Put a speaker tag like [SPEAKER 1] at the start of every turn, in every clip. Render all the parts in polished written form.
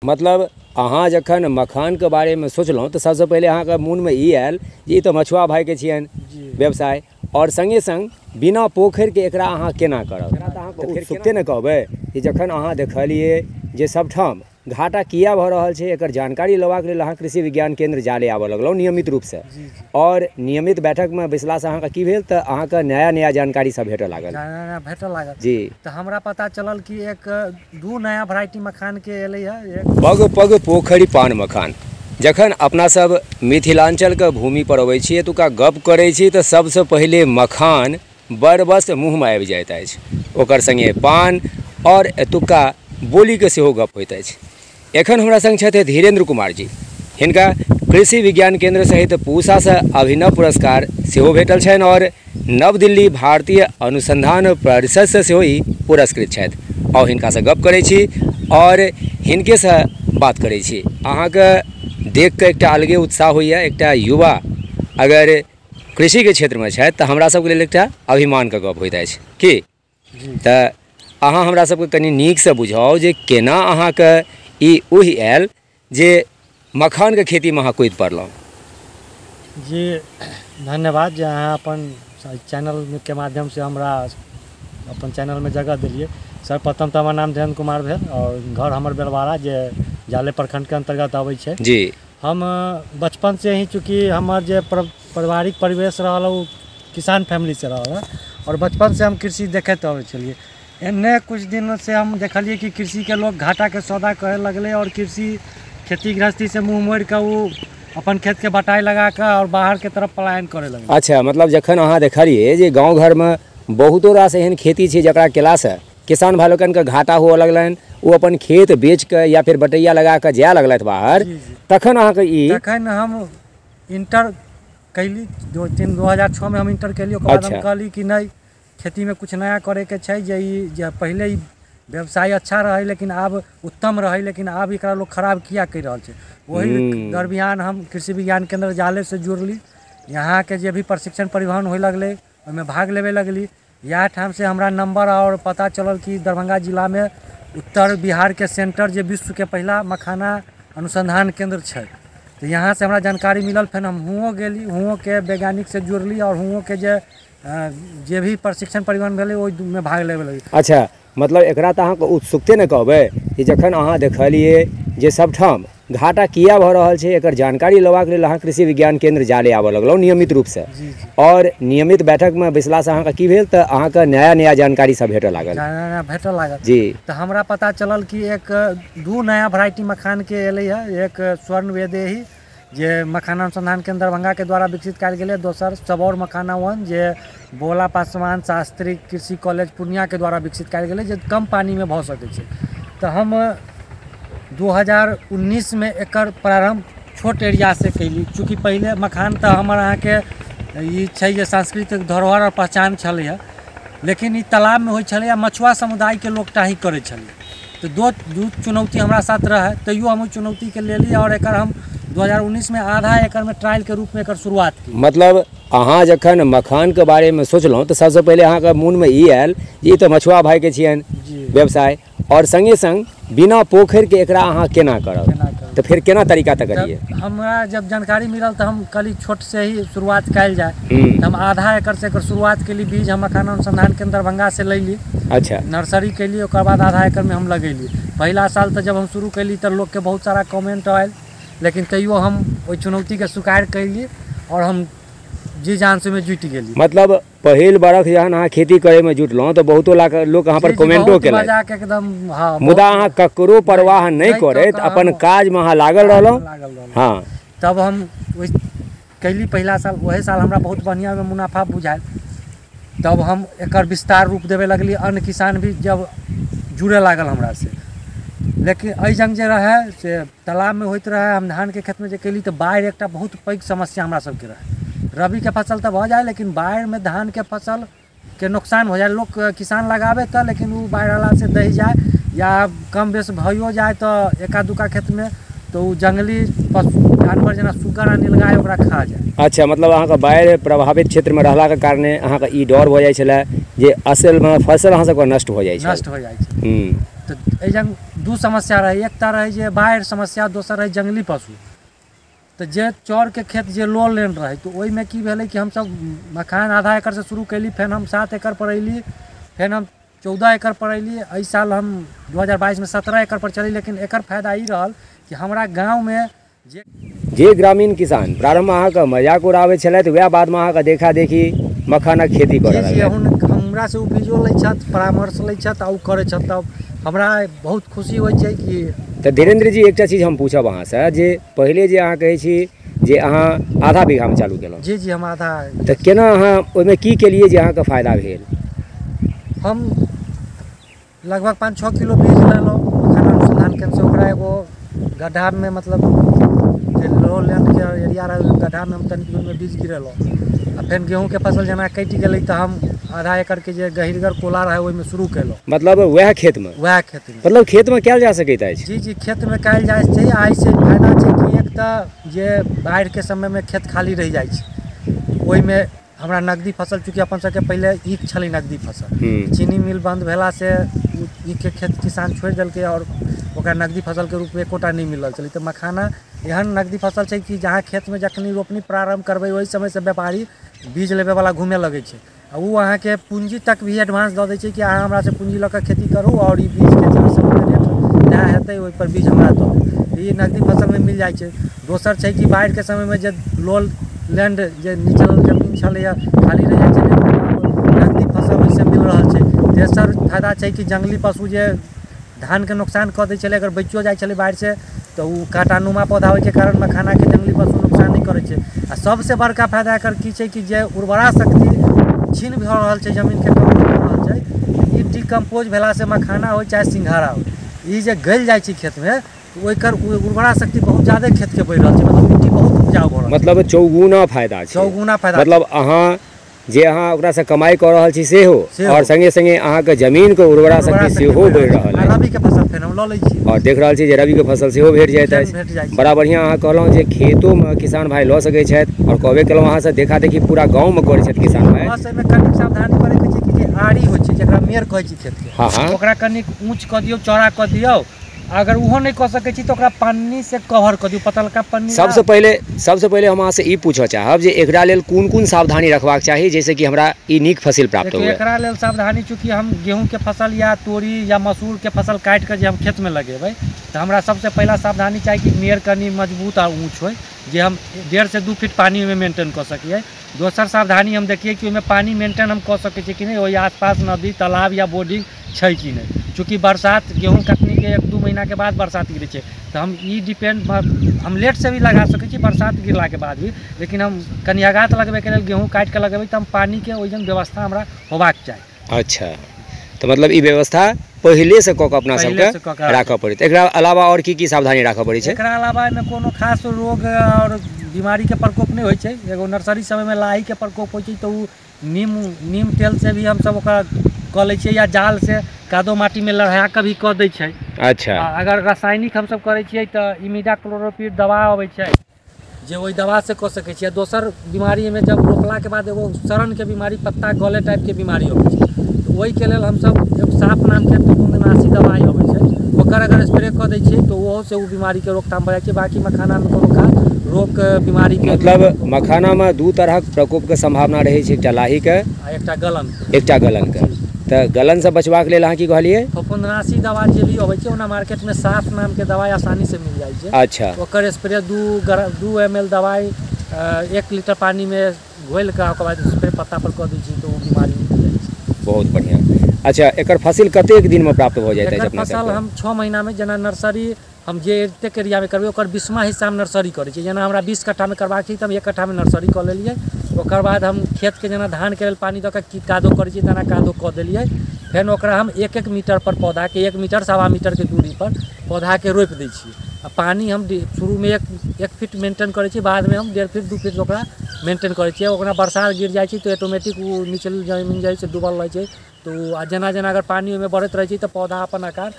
[SPEAKER 1] मतलब अहाँ जखन मखान के बारे में सोचलहुँ तो सबसे पहले अहाँ के मन में ई आयल जे ई तो मछुआ भाई के छियन व्यवसाय और संगे संग बिना पोखर के एकरा अहाँ केना करब। तो फिर सुखते न कहबै कि जखन अहाँ देखलिए जे सबठाम घाटा किया भ रहल छै एकर जानकारी लेबाक लेल अहाँ कृषि विज्ञान केंद्र जाले आबऽ लगलहुँ नियमित रूप से और नियमित बैठक में बैसला से अहाँ की भेल त अहाँ के नया नया जानकारी सब भेटऽ लागल जी।
[SPEAKER 2] तो हमरा पता चलल कि एक दू नया वैरायटी मखान के एलै है
[SPEAKER 1] पग पग पोखरी पान मखान। जखन अपना सब मिथिलांचल के भूमि पर अबै छी एतुका गप करै छी तऽ सबसे पहिले मखान बरबस मुँह में आबि जाइत अछि, ओकर संगे पान और एतुका बोली के सेहो गप होइत अछि। एखन हमरा संग छथि धीरेन्द्र कुमार जी, हिनका कृषि विज्ञान केंद्र सहित पूसा से अभिनव पुरस्कार सेहो भेटल छनि और नव दिल्ली भारतीय अनुसंधान परिषद से सेहो ई पुरस्कृत छथि। और हिनका से गप करै छी और हिनके से बात करै छी। अहाँ के देख के एकटा अलगे उत्साह होइए, एकटा युवा अगर कृषि के क्षेत्र में छथि तऽ हमरा सबके लेल एकटा अभिमान के गप होइत अछि कि तऽ अहाँ हमरा सबके कनि नीक से बुझाउ जे केना अहाँ के ई ओहि आयल जे मखान के खेती में अहाँ कूदि पड़लहुँ।
[SPEAKER 2] जी धन्यवाद जे अहाँ अपन चैनल के माध्यम से हमरा अपन चैनल में जगह दिलिए। सर्वप्रथम तो हमर नाम धीरेन्द्र कुमार भेल और घर हमर बेलवाड़ा जे जाले प्रखंड के अंतर्गत आबै छै
[SPEAKER 1] जी।
[SPEAKER 2] हम बचपन से ही चूँकि हमर जे पारिवारिक परिवेश रहल ओ किसान फैमिली से रहल और बचपन से हम कृषि देखैत अबै छलिए। एन्ने कुछ दिन से हम देखलिए कि कृषि के लोग घाटा के सौदा करे लगले और कृषि खेती गृहस्थी से मुँह मोड़ के वो अपन खेत के बटाई लगा के और बाहर के तरफ पलायन करे लगे।
[SPEAKER 1] अच्छा, मतलब जखन अहाँ देखलिए जे गाँव घर में बहुतो रास एहन खेती छै जकरा केला से किसान भाई लोगन के घाटा हुआ लगलन, वो अपन खेत बेच के या फिर बटैया लगा के जाए लगलथि बाहर, तखन अहाँ के ई
[SPEAKER 2] तखन हम इंटर कैली 2006 में हम इंटर कैली। ओकर बाद हम कहली कि नहीं खेती में कुछ नया करे के छै जे पहले ही व्यवसाय अच्छा रहे लेकिन अब उत्तम रहे लेकिन अब एकरा लोग खराब किया कर रहल छै। वही दरमियान हम कृषि विज्ञान केंद्र जाले से जुड़ली, यहाँ के जे भी प्रशिक्षण परिवहन होए लगले ओहिमे भाग लेवे लगली। यह ठाम से हमरा नंबर और पता चलल कि दरभंगा जिला में उत्तर बिहार के सेंटर जे विश्व के पहला मखाना अनुसंधान केंद्र छै, तो यहाँ से हमरा जानकारी मिलल। फिर हम हुओं गेली, हुओं के वैज्ञानिक से जुड़ली और हुओं के जे भी प्रशिक्षण परिवहन भेले ओहि में भाग लेवे लगी।
[SPEAKER 1] अच्छा, मतलब एकरा तऽ अहाँके उत्सुकते न कहबै कि जखन अहाँ देखलिए जे सबठाम घाटा किया भऽ रहल छै एकर जानकारी लेबाक लेल अहाँ कृषि विज्ञान केंद्र जाले आबऽ लगलहुँ नियमित रूप से और नियमित बैठक में बैसला से अहाँ की भेल तऽ अहाँ के नया नया जानकारी सब भेटऽ लागल जी।
[SPEAKER 2] तो हमरा पता चलल कि एक दू नया वैरायटी मखान के एलै है, एक स्वर्ण वेदेही जे मखाना अनुसंधान केंद्र दरभंगा के द्वारा विकसित कयल गेलै, दोसर सबौर मखाना 1 जे बोला पासवान शास्त्री कृषि कॉलेज पूर्णिया के द्वारा विकसित कयल गेलै जे कम पानी में भऽ सकै छै। तो हम 2019 में एकर प्रारंभ छोट एरिया से कैली, चूँकि पहले मखान तो हमर अहाँ के ई छै जे सांस्कृतिक धरोहर और पहचान छलै, लेकिन ई तालाब में होइ छलै, मछुआ समुदाय के लोग टाही करै छलै। तो दू चुनौती हमरा साथ रहे, तैयो हम चुनौती के लेली और एकर हम 2019 में आधा एकड़ में ट्रायल के रूप में एकर शुरुआत की।
[SPEAKER 1] मतलब अहाँ जखन मखान के बारे में सोचलहुँ तो सबसे पहले अहाँ के मन में ई आयल जे ई तो मछुआ भाई के छियन व्यवसाय और संगे संग बिना पोखर के एकरा अहाँ केना करब, तो फिर केना तरीका तक करिए।
[SPEAKER 2] हमरा जब जानकारी मिलल तो हम कहली छोट से ही शुरुआत कयल जाए, तो हम आधा एकड़ से एकर शुरुआत के लिए बीज हम मखाना अनुसंधान केंद्र दरभंगा से लैली।
[SPEAKER 1] अच्छा,
[SPEAKER 2] नर्सरी कैली, ओकर बाद आधा एकड़ में हम लगेली। पहला साल तो जब हम शुरू कैली तो लोग के बहुत सारा कमेंट आयल, लेकिन तैयो हम ओहि चुनौती के स्वीकार कैली और हम जी जान से में जुटि गेली।
[SPEAKER 1] मतलब पहिल बरख जहन अहाँ खेती करे में जुटलहुँ तो बहुतो लोग अहाँ पर कमेंटो केलक
[SPEAKER 2] एकदम। हाँ,
[SPEAKER 1] मुदा अहाँ ककरो परवाह नहीं करैत अपन काज में अहाँ लागल रहलहुँ। हाँ,
[SPEAKER 2] तब हम कैली पहला साल, वही साल हमरा बहुत बढ़िया में मुनाफा बुझायल। तब हम एकर विस्तार रूप देवे लगली, अन्य किसान भी जब जुड़े लागल हमरा से। लेकिन एहि जंग जे रहे से तालाब में होइत रहे, हम धान के खेत में जे कैली तो बाढ़ि एकटा बहुत पैघ समस्या हमरा सबके रहे। रबी के फसल तो भऽ जाए लेकिन बाढ़ि में धान के फसल के नुकसान हो जाए, लोग किसान लगावे तो लेकिन वो बाढ़ि वाला से दही जाए या कम बेस भइयो जाए तो एका दुका खेत में तो जंगली पशु जानवर जना सुगर आ नीलगाय ओकरा खा जाए।
[SPEAKER 1] अच्छा, मतलब अहाँ के बाढ़ि प्रभावित क्षेत्र में रहला के कारणे अहाँ के ई डर भऽ जाइ छलै जे असल में फसल अहाँ सबके नष्ट हो जाइ छै।
[SPEAKER 2] तो एहि जंग दू समस्या रहे, एक तो रहे जे बाढ़ि समस्या, दोसर रहे जंगली पशु। तो जे चौर के खेत जे लो लेन रहे तो ओहि में की भेलै कि हम सब मखान आधा एकड़ से शुरू कैली, फिर हम 7 एकड़ पर अयली, फिर हम 14 एकड़ पर अयली। एहि साल हम 2022 में 17 एकड़ पर चली। लेकिन एकर फायदा ई रहल कि हमरा गाँव में
[SPEAKER 1] जे ग्रामीण किसान प्रारंभ में अहाँके मजाक उड़ाबै छलथि, वएह बाद में अहाँके देखा देखी मखानक खेती कर रहल छथि।
[SPEAKER 2] हमरा से बीजो लै छथि, परामर्श लै छथि आ उ करै छथि, तब हमरा बहुत खुशी होइ छै कि।
[SPEAKER 1] तऽ धीरेन्द्र जी एकटा चीज हम पूछब अहाँ से, जे पहिले जे अहाँ कहै छी जे अहाँ आधा बीघा में चालू केलहुँ।
[SPEAKER 2] जी जी हम आधा।
[SPEAKER 1] तऽ केना अहाँ ओहिमे की केलियै जे अहाँके फायदा भेल?
[SPEAKER 2] हम लगभग 5-6 किलो बीज लेलहुँ मखाना अनुसंधान केंद्र से। ओकरा एगो गड्ढा में, मतलब जे लो लैंड के एरिया रहे, गड्ढा में हम तनिक में बीज गिरेलहुँ। आ फिर गेहूँ के फसल जना कटि गेलै तऽ हम आधा एकड़ के जे गहिरगर कोला रहे ओहिमे शुरू केलहुँ।
[SPEAKER 1] मतलब वएह खेत में?
[SPEAKER 2] वएह खेत में।
[SPEAKER 1] मतलब खेत में कयल जा सकैत अछि?
[SPEAKER 2] जी जी खेत में कयल जाइ छै। आ एहिसे फायदा छै कि एक तऽ जे बाढ़ि के समय में खेत खाली रहि जाइ छै, ओहिमे हमरा नकदी फसल, चूँकि अपन सबके पहिले ईख छलै नकदी फसल, चीनी मिल बंद भेला से ईख के खेत किसान छोड़ि देलकै और ओकरा नकदी फसल के रूप में एकोटा नहीं मिलल छलै। तो मखाना एहन नकदी फसल छै कि जहाँ खेत में जखनी रोपनी प्रारंभ करबै ओहि समय से व्यापारी बीज लेबे वाला घूमे लगे छै। आ उ अहाँ के पूंजी तक भी एडवांस दऽ दै छै कि अहाँ हमरा से पूंजी लऽ के खेती करू और ई बीज के जहाँ समय रेट जहाँ हेतै ओहि पर बीज हमरा दऽ। ई नकदी फसल में मिल जाइ छै। दोसर छै कि बाढ़ि के समय में जे लो लैंड जे नीचल जमीन छलैया खाली रहि जाइ छै, नकदी फसल ओहिसे मिल रहल छै। तेसर फायदा छै कि जंगली पशु जे धान के नुकसान कऽ दै छलै, अगर बचियो जाइ छलै बाढ़ि से तो उ कांटानुमा पौधा होय के कारण मखाना के जंगली पशु नुकसान नहीं करै छै। आ सबसे बड़का फायदा एकर की छै कि जे उर्वरा शक्ति छीन भऽ रहल छै, जमीन के कमजोर भऽ रहल छै, ई डिकम्पोज भेला से मखाना हो चाहे सिंघाड़ा हो, ई जे गल जाइ छै खेत में तो ओकर उर्वरा शक्ति बहुत ज्यादा खेत के बढ़ि रहल छै। मतलब मिट्टी बहुत उपजाऊ भऽ रहल छै। मतलब
[SPEAKER 1] चौगुना फायदा छै।
[SPEAKER 2] चौगुना फायदा।
[SPEAKER 1] मतलब अहाँ जे अहाँ ओकरा से कमाई कऽ रहल छी सेहो, और संगे संगे अहाँ के जमीन के उर्वरा शक्ति सेहो बढ़ि रहल है।
[SPEAKER 2] रबी के फसल फेर हम लऽ लै छी
[SPEAKER 1] और देख रहल छी जे रबी के फसल सेहो भेट जाइत अछि। बड़ा बढ़िया अहाँ कहलहुँ जे खेतो में किसान भाई लऽ सकै छथि, और कहबे केलहुँ अहाँ से देखा देखी पूरा गाँव में करै छथि किसान भाई।
[SPEAKER 2] बस एहिमे कनिक सावधानी करे के छै कि जे आड़ी होइ छै जेकरा मेड़ कहै छी खेत के,
[SPEAKER 1] हाँ
[SPEAKER 2] ओकरा कनिक ऊंच कऽ दियौ, चौड़ा कऽ दियौ। अगर उहो नहीं कऽ सकै छी तो ओकरा पन्नी से कवर कऽ दियौ, पतलका पन्नी।
[SPEAKER 1] सबसे पहले हम अहाँ से ई पूछऽ चाहब जे एकरा लेल कोन सावधानी रखबाक चाही जैसे कि हमरा ई नीक फसिल प्राप्त हुए?
[SPEAKER 2] एकरा लेल सावधानी, चूँकि हम गेहूं के फसल या तोरी या मसूर के फसल काटि के जे हम खेत में लगेबै तो हमरा सबसे पहला सावधानी चाही कि मेड़ कनी मजबूत और ऊँच हो, जे हम 1.5 से 2 फीट पानी में मेंटेन कर सकिए। दोसर सावधानी हम देखिए कि ओहिमे पानी मेंटेन हम कर सकै छी कि नहीं, ओहि आसपास नदी तालाब या बोर्डिंग छै कि नहीं। चूँकि बरसात गेहूँ कटनी के 1-2 महीना के बाद बरसात गिरे छै तो हम ई डिपेंड, हम लेट से भी लगा सकै छी बरसात गिरला के बाद भी, लेकिन हम कनी आगात लगबे के लेल गेहूँ काटि के लगेबै तो हम पानी के ओइजन व्यवस्था हमरा होबाक चाही।
[SPEAKER 1] अच्छा, तो मतलब ई व्यवस्था पहले से कऽ के अपना सबके राखऽ पड़त। एकरा अलावा और की सावधानी राखऽ पड़ै छै?
[SPEAKER 2] एकरा अलावा एहिमे कोनो खास रोग और बीमारी के प्रकोप नहीं होइ छै। एगो नर्सरी समय में लाही के प्रकोप होइ छै तो उ नीम तेल से भी हम सब ओकरा कऽ लै छियै, या जाल से कादो माटी में लड़ा के भी कऽ दै छै।
[SPEAKER 1] अच्छा,
[SPEAKER 2] अगर रासायनिक हम सब करै छियै तो इमिडाक्लोरोपिड दवा अबै छै जे ओहि दवा से कऽ सकै छियै। दोसर बीमारी में जब रोपला के बाद एगो सड़न के बीमारी, पत्ता गले टाइप के बीमारी अबै छै, तो ओहि के लेल हम सब एगो साफ नाम के फफूंदनाशी दवाई अबै छै, ओकर अगर स्प्रे कऽ दै छियै तो ओहो से उ बीमारी के रोकथाम भऽ जाइ छै। बाकी मखाना में कोनो खास रोग बीमारी के, मतलब
[SPEAKER 1] मखाना में 2 तरहक प्रकोप के संभावना रहै छै, एकटा लाही के
[SPEAKER 2] आ एकटा गलन के।
[SPEAKER 1] तऽ गलन से बचबाक लेल अहाँ की कहलियै?
[SPEAKER 2] फफूंदनाशी दवा जे भी अबै छै ओना मार्केट में साफ नाम के दवाई आसानी से मिल जाइ छै।
[SPEAKER 1] अच्छा,
[SPEAKER 2] ओकर स्प्रे 2 ml दवाई 1 लीटर पानी में घोल के ओकर बाद स्प्रे पत्ता पर कऽ दै छी तो बीमारी मिल जाइ छै।
[SPEAKER 1] बहुत बढ़िया। अच्छा, एकर फसिल कतेक दिन में प्राप्त भऽ जाइत अछि अपना सबके?
[SPEAKER 2] फसल हम 6 महीना में, जेना नर्सरी हम जे एतेक एरिया में करबै ओकर 20वां हिस्सा में नर्सरी करै छी। जेना हमरा 20 कट्ठा में करबाक छै तो हम 1 कट्ठा में नर्सरी कऽ लेलियै। ओकर बाद हम खेत के जेना धान के लेल पानी दऽ के कादो करै छी तेना कादो कऽ देलियै। फिर ओकरा हम 1-1 मीटर पर पौधा के, 1 मीटर 1.25 मीटर के दूरी पर पौधा के रोपि दै छी। आ पानी हम शुरू में 1 फीट मेंटेन करै छी, बाद में हम 1.5 फीट 2 फीट ओकरा मेंटेन करै छियै। ओकरा बरसात गिर जाइ छै तो ऑटोमेटिक उ निचली जमीन जाइ छै डूबल रहै छै, तो जेना जेना अगर पानी ओहिमे बढ़ैत रहै छै तो पौधा अपन आकार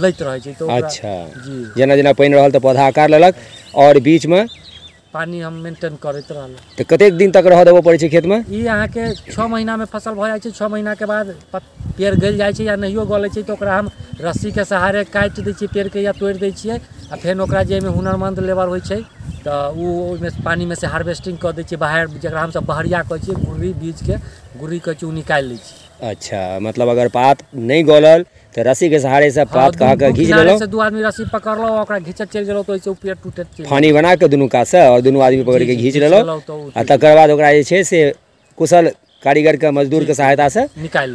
[SPEAKER 2] लैत रहै छै। तो
[SPEAKER 1] अच्छा जी, जेना जेना पानि रहल तो पौधा आकार लेलक, और बीच में
[SPEAKER 2] पानी हम मेंटेन करते रहल।
[SPEAKER 1] तो कतेक दिन तक रह देबो पड़े छै खेत में?
[SPEAKER 2] ई अहाँ के 6 महीना में फसल भ जाय छै। 6 महीना के बाद पेड़ गल जाय छै या नहियो गले छै तो ओकरा हम रस्सी के सहारे काट दै छियै पेड़ के या तोड़ दै छियै आ फेर ओकरा जे में हुनरमंद लेबर होय छै तो उ ओय में पानी में से हार्वेस्टिंग कर दै छियै बाहर, जेकरा हम सब बहरिया कहै छियै, गुर्री बीज के गुर्री कहै छै, उ निकाल लै छियै।
[SPEAKER 1] अच्छा, मतलब अगर पात नहीं गलल तो रस्सी के सहारे से पात कहा के घींच लेलो,
[SPEAKER 2] से दू आदमी रस्सी पकड़लो ओकरा घिचत चल गेलो तो ओइसे पेड़ टूटत चल
[SPEAKER 1] फानी बना के दुनू कात से और दुनू आदमी पकड़ के घींच लेलो आ तकर बाद ओकरा जे छै से कुशल कारीगर के मजदूर के सहायता से
[SPEAKER 2] निकाल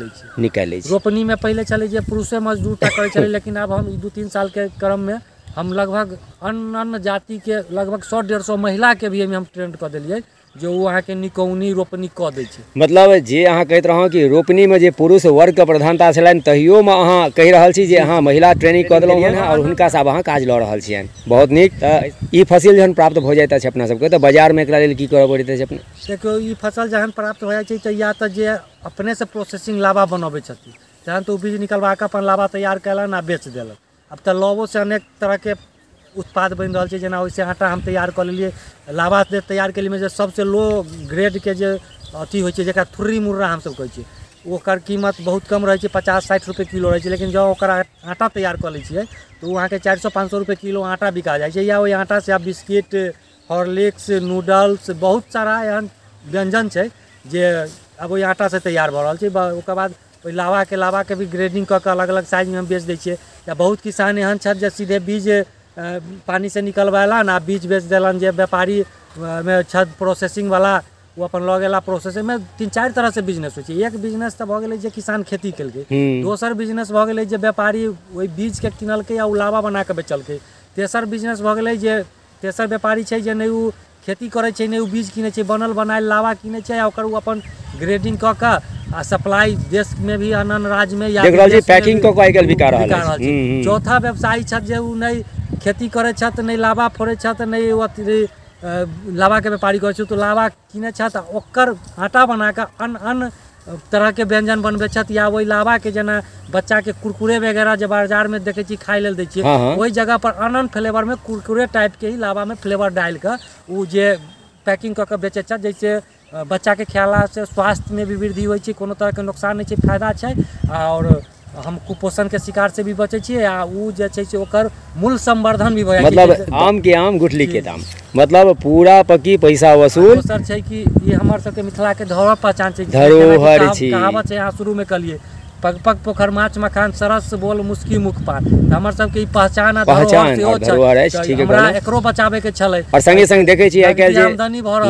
[SPEAKER 2] लै छी। रोपनी में पहले चले जे पुरुषे मजदूर टा करे चले, लेकिन अब हम 2-3 साल के क्रम में हम लगभग अन्य जाति के लगभग 100-150 महिला के भी हम ट्रेंड कर दिलिए जो वहाँ के निकौनी रोपनी क दै छै।
[SPEAKER 1] मतलब जे अहाँ कहैत रहौं कि रोपनी में जे पुरुष वर्ग के प्रधानता छलनि तहियो में अहाँ कहि रहल छी जे अहाँ महिला ट्रेनिंग कऽ देलहुँ हन और हुनका से अहाँ काज लऽ रहल छियनि। बहुत नीक। तऽ ई फसिल जहन प्राप्त भऽ जाइत अछि अपना सबके तऽ बाजार में एकरा लेल की करऽ पड़ैत अछि अपने?
[SPEAKER 2] देखियौ ई फसल जहन प्राप्त हो जाइ छै तऽ या तऽ जे अपने से प्रोसेसिंग लावा बनबै छथिन तहन तऽ बीज निकलवा के अपन लावा तैयार कयलनि आ बेच देलक। अब तऽ लावो से अनेक तरह के उत्पाद बन रहा है, जना वैसे आटा हम तैयार कर लिए, लावा तैयार के लिए सबसे लो ग्रेड के जो अथी हो जरा थुर्री मुर्रा हम सब कहे ओकर कीमत बहुत कम रहे 50-60 रुपये किलो रहे, लेकिन जब ओकर आटा तैयार कर लीजिए तो वहाँ के 400-500 रुपये किलो आटा बिका जाए। या वही आटा से आप बिस्किट, हॉर्लिक्स, नूडल्स बहुत सारा एहन व्यंजन है जे अब वही आटा से तैयार भ रहा है। ओकर बाद वही लावा के भी ग्रेडिंग क अलग अलग साइज में हम बेच दै छियै। या बहुत किसान एहन छथि जे सीधे बीज पानी से निकलवालन आ बीज बेच दिलन, जे व्यापारी में छथि प्रोसेसिंग वाला वो अपन लऽ गेला प्रोसेसिंग में 3-4 तरह से बिजनेस होइ छै। एक बिजनेस तऽ भऽ गेलै जे किसान खेती केलकै, दोसर बिजनेस भऽ गेलै जे व्यापारी वही बीज के किनलकै आ उ लावा बना के बेचलकै, तेसर बिजनेस भऽ गेलै जे तेसर व्यापारी छै जे नहि उ खेती करै छै नहि उ बीज किनै छै, बनल बनायल लावा किनै छै आ ओकर उ अपन ग्रेडिंग कऽ के आ सप्लाई देश में भी अन्य राज्य में या
[SPEAKER 1] पैकिंग कऽ के आइकाल्हि बिका रहल छै।
[SPEAKER 2] चौथा व्यवसायी छथि जे उ नहि खेती करै छथि, नहि लावा फोड़ै छथि, नहि लावा के व्यापारी करै छै, तो लावा किनै छथि ओकर आटा बना के अन्य तरह के व्यंजन बनबै छथि। या वही लावा के जना बच्चा के कुरकुरे वगैरह जब बाजार में देखे छी खाय लेल दै छियै, वही जगह पर अनन फ्लेवर में कुरकुरे टाइप के ही लावा में फ्लेवर डाल के उ जे पैकिंग कऽ के बेचे छथि, जैसे बच्चा के खियाला से स्वास्थ्य में भी वृद्धि होइ छै, कोनो तरह के नुकसान नहीं छै, फायदा छै और हम कुपोषण के शिकार से भी बचे छियै आ उ जे छै से ओकर मूल संवर्धन भी भऽ जाइ छै।
[SPEAKER 1] मतलब आम के आम गुठली के दाम, मतलब पूरा पक्की पैसा वसूल।
[SPEAKER 2] दोसर छै कि ये हमर सबके मिथिला के धरोहर पहचान छै,
[SPEAKER 1] धरोहर छै।
[SPEAKER 2] कहावत छै यहाँ शुरू में कहलिए पग पग पोखर माछ मखान सरस बोल मुस्की मुख पान, हमर सबके ई पहचान आ धरोहर है, ठीक है, हमरा एकरो बचावे के छले।
[SPEAKER 1] और संगे संग देखे छी आइ काल्हि जे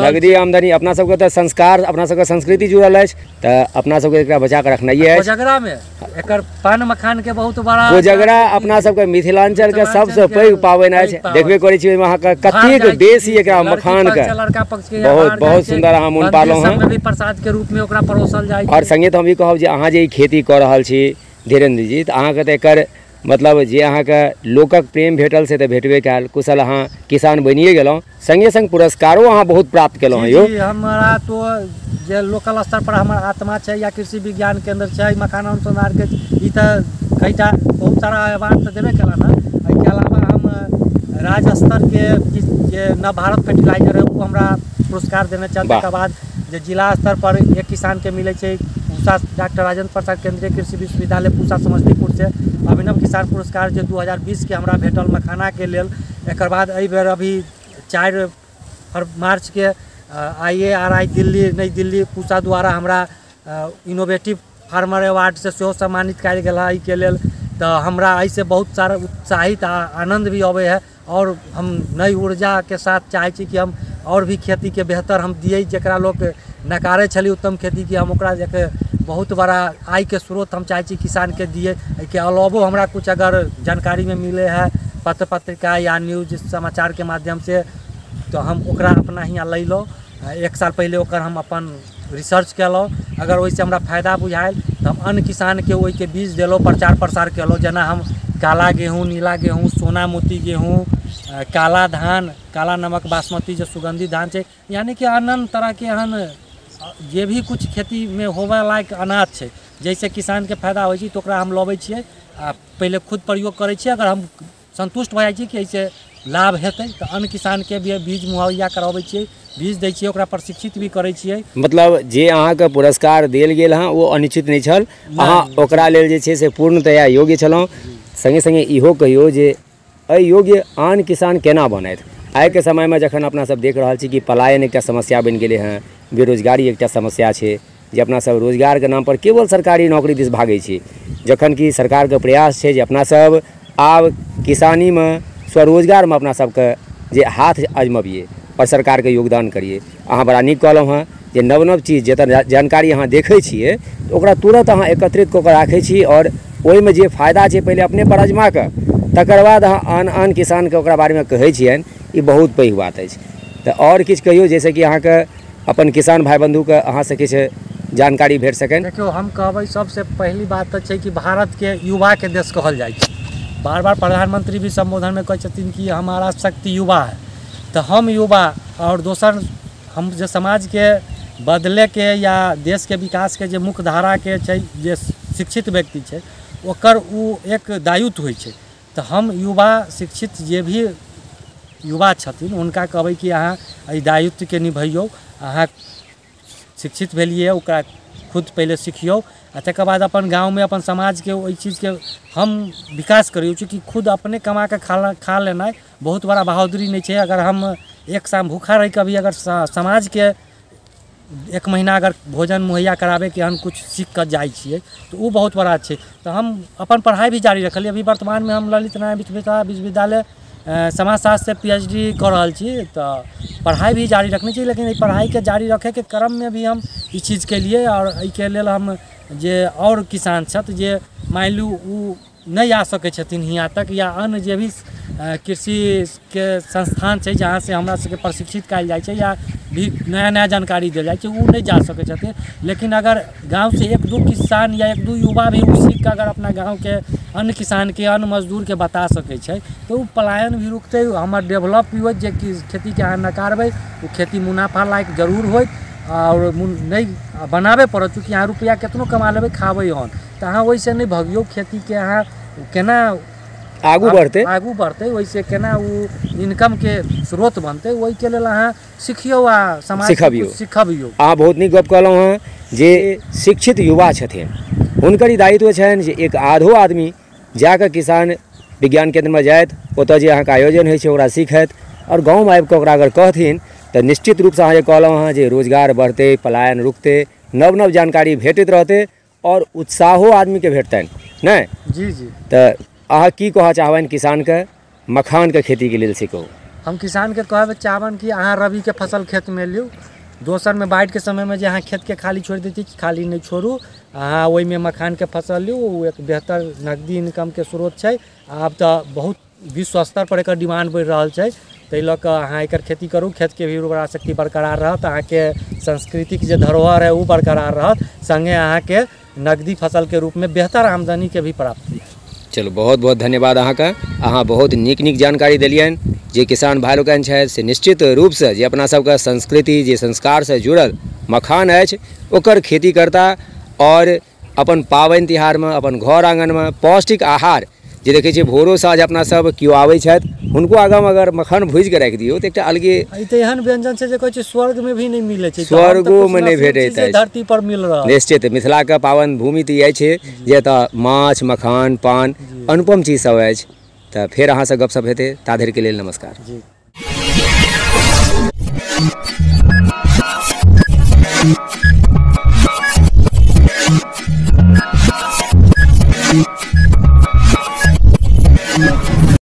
[SPEAKER 1] नगदी आमदनी अपना सबके त संस्कार अपना सबके संस्कृति जुड़ल अछि त अपना सबके एकरा बचा के रखनाइ अछि।
[SPEAKER 2] कोजगरा में एकर पान मखान के बहुत बड़ा
[SPEAKER 1] कोजगरा अपना सबके मिथिलांचल के सबसे पैघ पावनि अछि, देखबे करै छी वहाँ के कतेक बेसी एकरा मखान के
[SPEAKER 2] लड़का पक्ष के
[SPEAKER 1] बहुत सुंदर अहाँ मुन पालो हैं,
[SPEAKER 2] भी प्रसाद के रूप में ओकरा परोसल जाइ।
[SPEAKER 1] और संगे तो हम ई कहब जे अहाँ जे खेती कर रहल छी धीरेन्द्र जी, तऽ अहाँके तऽ एकर मतलब जे अहाँके लोकक प्रेम भेटल से तऽ भेटबे कयल, कुशल अहाँ किसान बनिए गेलहुँ, संगे संग पुरस्कारो अहाँ बहुत प्राप्त केलहुँ हैं। यो
[SPEAKER 2] हमारा तो जे लोकल स्तर पर हमर आत्मा छै या कृषि विज्ञान केंद्र छै, मखाना अनुसंधान के ई तऽ कईटा बहुत सारा अवार्ड तऽ देबे केला ना। एहिके अलावा हम राज्य स्तर के जे नव भारत फर्टिलाइजर है वो हमरा पुरस्कार देने छथि। तकर बाद जे जिला स्तर पर एक किसान के मिले छै पूसा डॉक्टर राजेंद्र प्रसाद केंद्रीय कृषि विश्वविद्यालय पूसा समस्तीपुर से अभिनव किसान पुरस्कार जो 2020 के हमरा भेटल मखाना के लेल। एकर बाद एहि बेर अभी 4 मार्च के IARI दिल्ली नई दिल्ली पूसा द्वारा हमरा इनोवेटिव फार्मर अवार्ड से सेहो सम्मानित कयल गेल है। के लेल तो हमरा ऐसे बहुत सारा उत्साहित आनंद भी अबे है और हम नई ऊर्जा के साथ चाहे छी कि हम और भी खेती के बेहतर हम दिए, जरा लोग नकारे छली उत्तम खेती की हम ओकरा बहुत बड़ा आय के स्रोत हम चाहे छी किसान के दिए। के अलावो हमरा कुछ अगर जानकारी में मिले है पत्र पत्रिका या न्यूज समाचार के माध्यम से तो हम ओकरा अपना हियाँ ले लो। 1 साल पहले ओकर हम अपन रिसर्च केलहुँ, अगर वैसे हमरा फायदा बुझायल तो हम अन्य किसान के वही के बीज दिलों, प्रचार प्रसार केलहुँ। जना हम काला गेहूँ, नीला गेहूँ, सोना मोती गेहूँ, काला धान, काला नमक बासमती जो सुगंधित धान है, यानी कि अन्य तरह के एहन जे भी कुछ खेती में होवे लायक अनाज है, जैसे किसान के फायदा हो तो हम लबै छियै आ पहले खुद प्रयोग करै छियै। अगर हम संतुष्ट हो जाइ छी कि ऐसे लाभ हेतै तऽ अन्य किसानके भी बीज मुहैया कराबै छियै, बीज दै छियै, ओकरा प्रशिक्षित भी करै छियै।
[SPEAKER 1] मतलब जे अहाँके पुरस्कार देल गेल हँ ओ अनिश्चित नहीं छल, अहाँ ओकरा लेल जे छै से पूर्णतया योग्य छलहुँ। संगे संगे इहो कहियो जे एहि योग्य आन किसान केना बनथि। आइ के समय में जखन अपना सब देख रहल छी कि पलायन एकटा समस्या बनि गेलै हँ, बेरोजगारी एकटा समस्या छै, जे अपना सब रोजगार के नाम पर केवल सरकारी नौकरी दिस भागै छी, जखन कि सरकार के प्रयास छै जे अपना सब आब किसानी में स्वरोजगार में अपना सबके जे हाथ आजमबिए और सरकार के योगदान करिए। अहाँ बड़ा नीक कहलहुँ हँ जे नव नव चीज जतऽ जानकारी अहाँ देखै छियै तऽ ओकरा तुरंत अहाँ एकत्रित कऽ के राखै छी और ओहिमे जे फायदा छै पहिले अपने पर आजमा कऽ तकर बाद अहाँ आन आन किसानके ओकरा बारेमे कहै छियनि, ई बहुत पैघ बात अछि। तऽ आओर किछु कहियौ जाहिसँ कि अहाँके अपन किसान भाई बंधुके अहाँसँ किछु जानकारी भेट सकनि।
[SPEAKER 2] देखियौ हम कहबै सबसे पहली बात तऽ छै कि भारतके युवाके देश कहल जाइ छै। बार बार प्रधानमंत्री भी संबोधनमे कहै छथिन कि हमारा शक्ति युवा है। तऽ हम युवा और दोसर हम जे समाजके बदलेके या देशके विकासके जे मुख्य धाराके छै, जे शिक्षित व्यक्ति छै ओकर ओ एक दायित्व होइ छै। तऽ हम युवा शिक्षित जे भी युवा छथिन हुनका कहबै कि अहाँ एहि दायित्वके निभैयौ। अहाँ शिक्षित भेलिए ओकरा खुद पहले सिखियौ आ तकर बाद अपन गाँवमे अपन समाजके ओहि चीजके हम विकास करियौ। चूँकि खुद अपने कमा के खा लेनाइ बहुत बड़ा बहादुरी नहीं है। अगर हम एक शाम भूखा रह कभी अगर समाज के एक महीना अगर भोजन मुहैया कराबे के हम कुछ सीख कर जाइ छियै तो वो बहुत बड़ा छै। तो हम अपन पढ़ाई भी जारी रखलिए। अभी वर्तमान में हम ललित नारायण विश्वविद्यालय समाजशास्त्र से PhD कर रहल छी। तो पढ़ाई भी जारी रखनी चाहिए, लेकिन पढ़ाई के जारी रखे के क्रम में भी हम इस चीज़ के लिए और के लेल हम जे और किसान छथि जे मान लू वो नहीं आ सके छथिन यहाँ तक, या अन्य जे भी कृषि के संस्थान है जहाँ से हमरा सबके प्रशिक्षित कयल जाइ छै या भी नया नया जानकारी देल जाइ छै, वो नहीं जा सके छथिन। लेकिन अगर गांव से एक दो किसान या एक दो युवा भी वो सीख के अगर अपना गांव के अन्य किसान के अन्य मजदूर के बता सके छै तो वो पलायन भी रुकते, हमर डेवलप भी होत। जे कि खेती के अहाँ नकारबै वो खेती मुनाफा लायक जरूर होत और नहीं बनाबे पड़त। चूँकि अहाँ रुपया कितनो कमा लेबै खाबै हन तो अहाँ वैसे नहीं भगियो। खेती के अहाँ केना आगू बढ़ते वैसे केना वो इनकम के स्रोत बनते, वही के लेल अहाँ सिखियो आ समाज सिखबियो।
[SPEAKER 1] अहाँ बहुत नीक गप कहलहुँ हँ जे शिक्षित युवा छथिन हुनकर ई दायित्व छनि जे एक आधो आदमी जाकऽ किसान विज्ञान केंद्रमे जाइत, ओतऽ जे अहाँके आयोजन होइ छै ओकरा सीखैत और गाँवमे आबि कऽ ओकरा अगर कहथिन तऽ निश्चित रूपसँ अहाँ जे कहलहुँ हँ जे रोजगार बढ़तै, पलायन रुकतै, नव नव जानकारी भेटैत रहतै और उत्साहो आदमीके भेटतनि नहि।
[SPEAKER 2] जी जी।
[SPEAKER 1] तऽ अहाँ की कहऽ चाहबनि किसानके मखानके खेतीके लेल से कहू।
[SPEAKER 2] हम किसान के कहब चाहबन कि अहाँ रबी के फसल खेत में लियो। दोसर में बाढ़ के समय में जे अहाँ खेत के खाली छोड़ देती खाली नहीं छोड़ू, अहाँ ओहि में मखान के फसल लियो। वो एक बेहतर नकदी इनकम के स्रोत छै। आब तो बहुत विश्व स्तर पर एकर डिमांड बढ़ि रहल छै, ताहि लऽ कऽ अहाँ एकर खेती करू। खेत के भी उर्वरा शक्ति बरकरार रहत, अहाँ के सांस्कृतिक जे धरोहर है वो बरकरार रहत, संगे अहाँ के नकदी फसल के रूप में बेहतर आमदनी के भी प्राप्ति।
[SPEAKER 1] चलो बहुत बहुत धन्यवाद अहाँके। अहाँ बहुत नीक नीक जानकारी देलियनि। जे किसान भाई लोकनि छथि से निश्चित रूपसँ जे अपना सबके संस्कृति जे संस्कारसँ जुड़ल मखान अछि ओकर खेती करता और अपन पाबनि तिहारमे अपन घर आँगनमे पौष्टिक आहार जे देखै छियै भोरो साँझ अपना सब केओ आबै छथि हुनको आगाँमे अगर मखान भूजि कऽ राखि दियौ तऽ एकटा अलगे
[SPEAKER 2] एहन व्यंजन छै जे कहै छै स्वर्ग में भी नहीं मिलै छै,
[SPEAKER 1] स्वर्गोमे नहि भेटैत अछि,
[SPEAKER 2] धरती पर मिल रहल।
[SPEAKER 1] निश्चित मिथिलाके पावन भूमि तऽ इएह छै जतऽ माछ मखान पान अनुपम चीज सब अछि। तऽ फेर अहाँसँ गपशप हेतै, ता धरिके लेल नमस्कार जी।